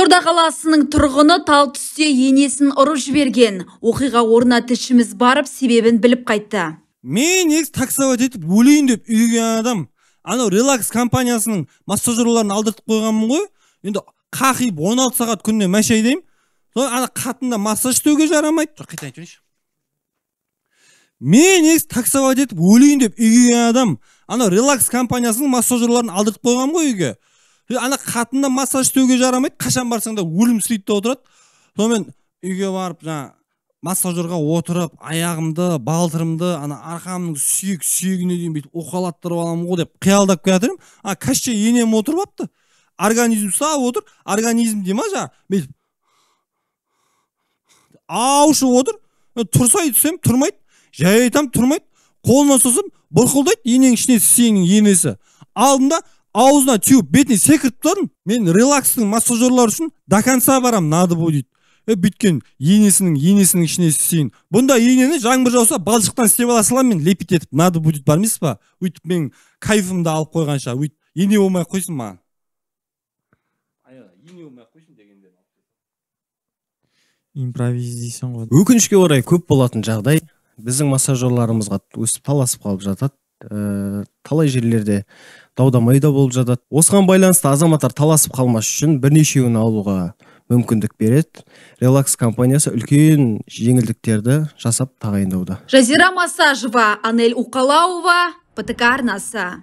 Қызылорда қаласының тұрғыны тал түсте енесін ұрып жіберген. Оқиға орнына тілшіміз барып, себебін біліп қайтты. Мен таксовать етіп өлейін деп үйген адам. Анау релакс компаниясының массажерларын алдыртып қойғанмын ғой. Енді қақиып 16 сағат күніне мәш айдаймын. Ана қатында массаж істеуге жарамайды. Қайта айтайыншы. Мен таксовать етіп өлейін деп үйген адам. Анау релакс компаниясының массажерларын алдыртып қойғанмын ғой үйге. Ана қатында массаж істеуге жарамайды. Қашан барсаң да өлім сүйтті отырады. Сонымен үйге барып, массажерға отырып, аяғымды, балтырымды, ана арқамның сүйегіне дейін бүйтіп оқалаттырып аламын ғой деп қиялдап келатырмын. Кәшке енем отырып апты. Организм сау отыр. Организм дей ма бүйтіп аушып отыр. Тұрсай түсем, тұрмайды. Жай айтам, тұрмайды. Қолына созым, бұрқылдайды. Енең ішіне сенің енесі. Алдында аузына теуіп, бетіне секіріп тұрдым. Мен релакстың массажерлар үшін до конца барам, надо будет. Бүйткен енесінің ішіне сүйін. Бұнда енені жаңбыр жауса балшықтан істеп ала салам, мен лепит етіп, надо будет бар емес па? Өйтіп мен кайфымды алып қойғанша, өйтіп ене болмай қойсын маған. Ене болмай қойсын дегенде. Импровиз дейсің ғой. Өкінішке орай көп болатын жағдай біздің массажерларымызға өсіп таласып қалып жатады. Талай жерлерде даудамай да болып жатады. Осыған байланысты азаматтар таласып қалмас үшін бірнешеуін алуға мүмкіндік береді. Релакс компаниясы үлкен жеңілдіктерді жасап тағайындауда. Жазира Масажева, Анель Укалаова, ПТК арнасы.